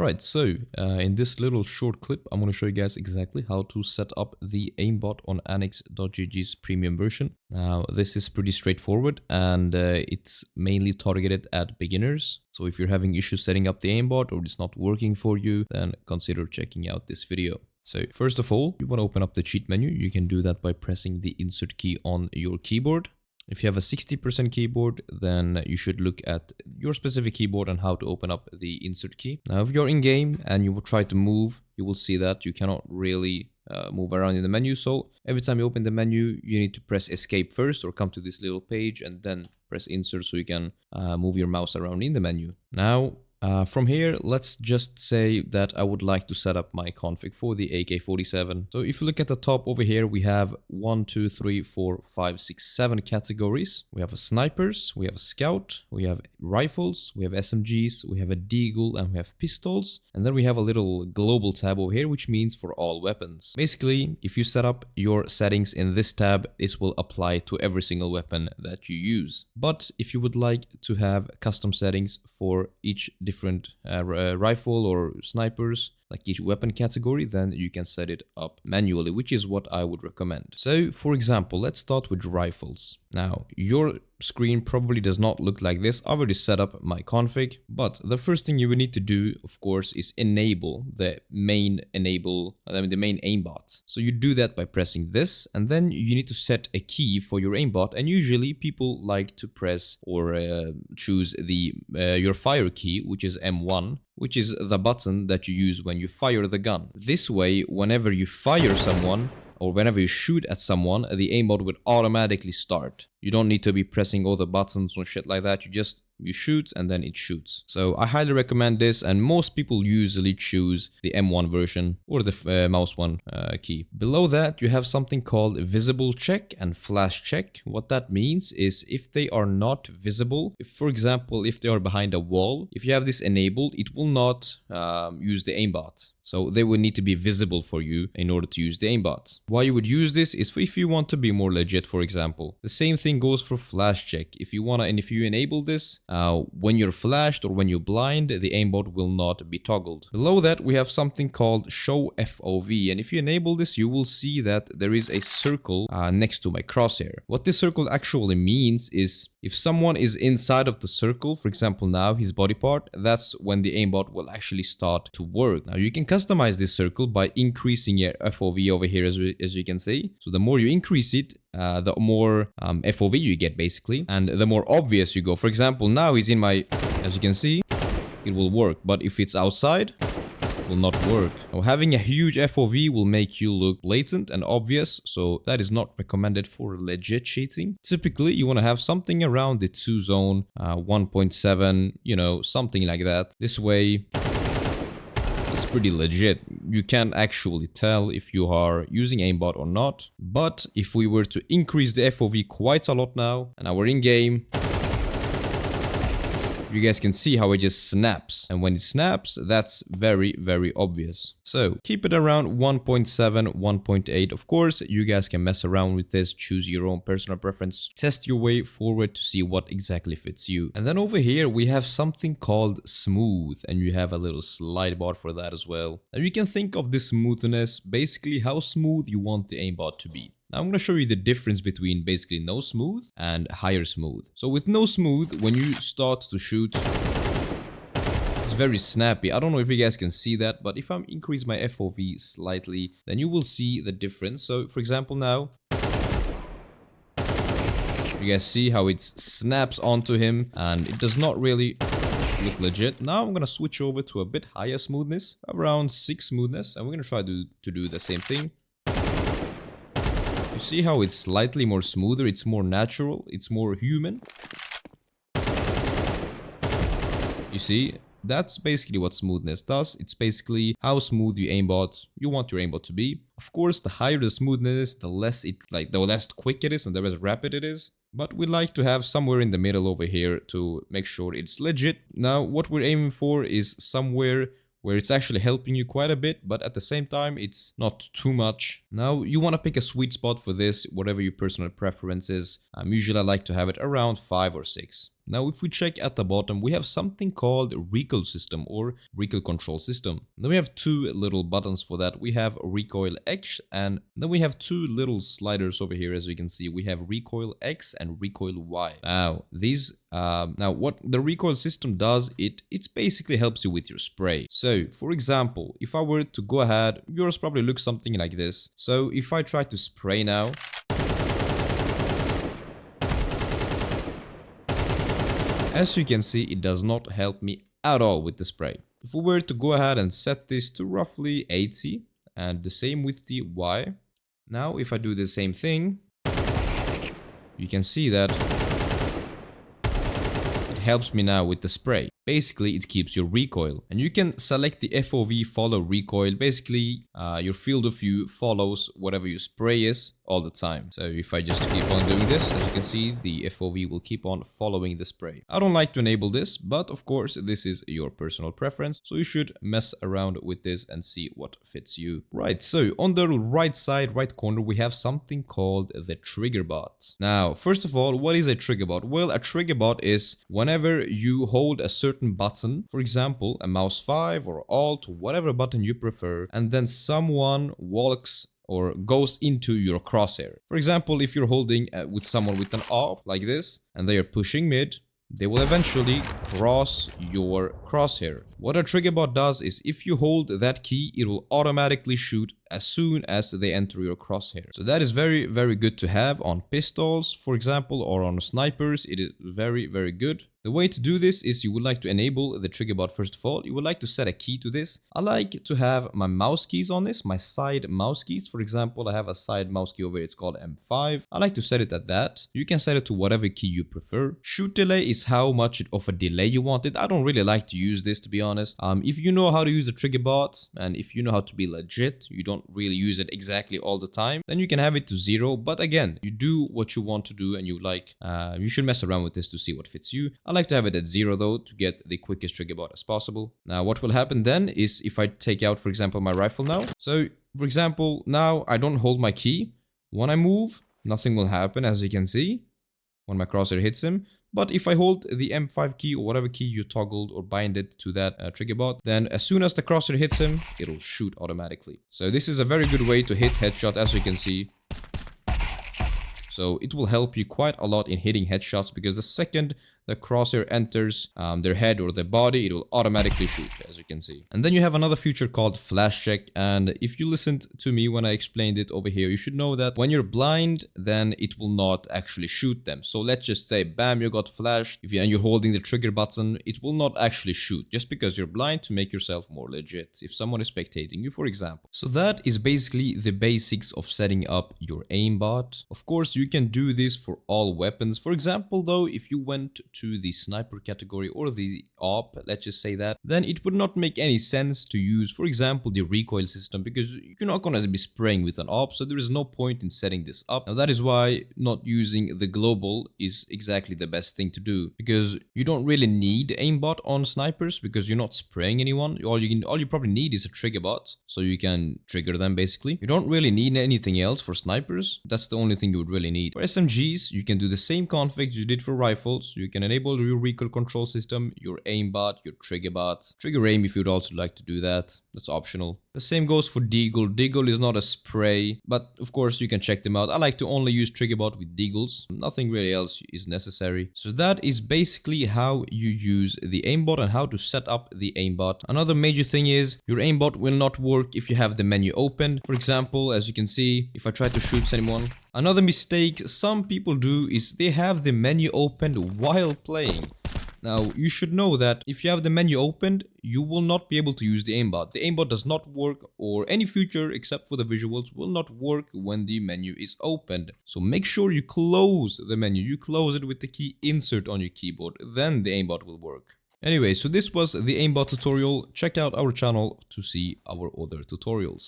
Alright, so in this little short clip, I'm going to show you guys exactly how to set up the aimbot on Anyx.gg's premium version. Now, this is pretty straightforward and it's mainly targeted at beginners. So if you're having issues setting up the aimbot or it's not working for you, then consider checking out this video. So first of all, you want to open up the cheat menu. You can do that by pressing the insert key on your keyboard. If you have a 60% keyboard, then you should look at your specific keyboard and how to open up the insert key. Now, if you're in game and you will try to move, you will see that you cannot really move around in the menu. So every time you open the menu, you need to press escape first or come to this little page and then press insert so you can move your mouse around in the menu. Now, from here, let's just say that I would like to set up my config for the AK-47. So if you look at the top over here, we have 1, 2, 3, 4, 5, 6, 7 categories. We have a snipers, we have a scout, we have rifles, we have SMGs, we have a deagle, and we have pistols. And then we have a little global tab over here, which means for all weapons. Basically, if you set up your settings in this tab, this will apply to every single weapon that you use. But if you would like to have custom settings for each different rifle or snipers, like each weapon category, then you can set it up manually, which is what I would recommend. So for example, let's start with rifles. Now, your screen probably does not look like this. I've already set up my config, but the first thing you will need to do, of course, is enable the main aimbot. So you do that by pressing this, and then you need to set a key for your aimbot. And usually people like to press or choose the your fire key, which is M1, which is the button that you use when you fire the gun. This way, whenever you fire someone, or whenever you shoot at someone, the aimbot would automatically start. You don't need to be pressing all the buttons or shit like that. You shoot and then it shoots. So I highly recommend this, and most people usually choose the M1 version or the mouse one key. Below that, you have something called visible check and flash check. What that means is if they are not visible, for example, if they are behind a wall, if you have this enabled, it will not use the aimbot. So they would need to be visible for you in order to use the aimbot. Why you would use this is if you want to be more legit, for example. The same thing goes for flash check. If you wanna, and if you enable this, when you're flashed or when you're blind, the aimbot will not be toggled. Below that, we have something called show FOV. And if you enable this, you will see that there is a circle next to my crosshair. What this circle actually means is if someone is inside of the circle, for example now his body part, that's when the aimbot will actually start to work. Now you can customize this circle by increasing your FOV over here, as you can see. So the more you increase it, the more FOV you get basically, and the more obvious you go. For example, now he's in my, as you can see, it will work, but if it's outside, it will not work. Now, having a huge FOV will make you look blatant and obvious, so that is not recommended for legit cheating. Typically, you want to have something around the 2 zone, 1.7, you know, something like that. This way, it's pretty legit. You can't actually tell if you are using aimbot or not. But if we were to increase the FOV quite a lot now, and now we're in game, you guys can see how it just snaps. And when it snaps, that's very, very obvious. So keep it around 1.7, 1.8. Of course, you guys can mess around with this, choose your own personal preference, test your way forward to see what exactly fits you. And then over here, we have something called smooth, and you have a little slide bar for that as well. Now you can think of this smoothness, basically how smooth you want the aimbot to be. Now I'm going to show you the difference between basically no smooth and higher smooth. So with no smooth, when you start to shoot, it's very snappy. I don't know if you guys can see that, but if I increase my FOV slightly, then you will see the difference. So for example now, you guys see how it snaps onto him and it does not really look legit. Now I'm going to switch over to a bit higher smoothness, around 6 smoothness, and we're going to try to do the same thing. You see how it's slightly more smoother, it's more natural, it's more human. You see, that's basically what smoothness does. It's basically how smooth you want your aimbot to be. Of course, the higher the smoothness, the less quick it is and the less rapid it is. But we like to have somewhere in the middle over here to make sure it's legit. Now, what we're aiming for is somewhere where it's actually helping you quite a bit, but at the same time, it's not too much. Now, you want to pick a sweet spot for this, whatever your personal preference is. Usually I like to have it around 5 or 6. Now if we check at the bottom, we have something called recoil system or recoil control system. Then we have two little buttons for that. We have recoil X, and then we have two little sliders over here. As you can see, we have recoil X and recoil Y. Now what the recoil system does, it basically helps you with your spray. So for example, if I were to go ahead, yours probably looks something like this. So if I try to spray now, as you can see, it does not help me at all with the spray. If we were to go ahead and set this to roughly 80, and the same with the Y. Now if I do the same thing, you can see that it helps me now with the spray. Basically, it keeps your recoil, and you can select the FOV follow recoil. Basically, your field of view follows whatever your spray is all the time. So if I just keep on doing this, as you can see, the FOV will keep on following the spray. I don't like to enable this, but of course, this is your personal preference. So you should mess around with this and see what fits you. Right, so on the right side, right corner, we have something called the trigger bot. Now, first of all, what is a trigger bot? Well, a trigger bot is whenever you hold a certain button, for example, a mouse 5 or Alt, whatever button you prefer, and then someone walks or goes into your crosshair. For example, if you're holding with someone with an AWP like this, and they are pushing mid, they will eventually cross your crosshair. What a trigger bot does is if you hold that key, it will automatically shoot as soon as they enter your crosshair. So that is very, very good to have on pistols, for example, or on snipers. It is very, very good. The way to do this is you would like to enable the trigger bot first of all. You would like to set a key to this. I like to have my mouse keys on this, my side mouse keys. For example, I have a side mouse key over here. It's called M5. I like to set it at that. You can set it to whatever key you prefer. Shoot delay is how much of a delay you want it. I don't really like to use this, to be honest. If you know how to use a trigger bot, and if you know how to be legit, you don't really use it exactly all the time, then you can have it to 0. But again, you do what you want to do, and you should mess around with this to see what fits you. I like to have it at 0 though, to get the quickest trigger bot as possible. Now what will happen then is if I take out, for example, my rifle now. So for example, now I don't hold my key. When I move, nothing will happen, as you can see, when my crosshair hits him. But if I hold the M5 key or whatever key you toggled or binded to that trigger bot, then as soon as the crosshair hits him, it'll shoot automatically. So this is a very good way to hit headshot, as you can see. So it will help you quite a lot in hitting headshots, because the second the crosshair enters their head or their body, it will automatically shoot, as you can see. And then you have another feature called flash check. And if you listened to me when I explained it over here, you should know that when you're blind, then it will not actually shoot them. So let's just say, bam, you got flashed. And you're holding the trigger button, it will not actually shoot, just because you're blind, to make yourself more legit if someone is spectating you, for example. So that is basically the basics of setting up your aimbot. Of course, you can do this for all weapons. For example, though, if you went to the sniper category or the AWP, let's just say that, then it would not make any sense to use, for example, the recoil system, because you're not going to be spraying with an AWP, so there is no point in setting this up. Now that is why not using the global is exactly the best thing to do, because you don't really need aimbot on snipers, because you're not spraying anyone. All you probably need is a trigger bot, so you can trigger them basically. You don't really need anything else for snipers. That's the only thing you would really need. For SMGs, you can do the same configs you did for rifles. You can enable your recoil control system, your aimbot, your trigger bot, trigger aim if you'd also like to do that. That's optional. The same goes for Deagle. Deagle is not a spray, but of course you can check them out. I like to only use trigger bot with Deagles. Nothing really else is necessary. So that is basically how you use the aimbot and how to set up the aimbot. Another major thing is your aimbot will not work if you have the menu open. For example, as you can see, if I try to shoot someone. Another mistake some people do is they have the menu opened while playing. Now, you should know that if you have the menu opened, you will not be able to use the aimbot. The aimbot does not work, or any feature except for the visuals will not work when the menu is opened. So make sure you close the menu. You close it with the key insert on your keyboard. Then the aimbot will work. Anyway, so this was the aimbot tutorial. Check out our channel to see our other tutorials.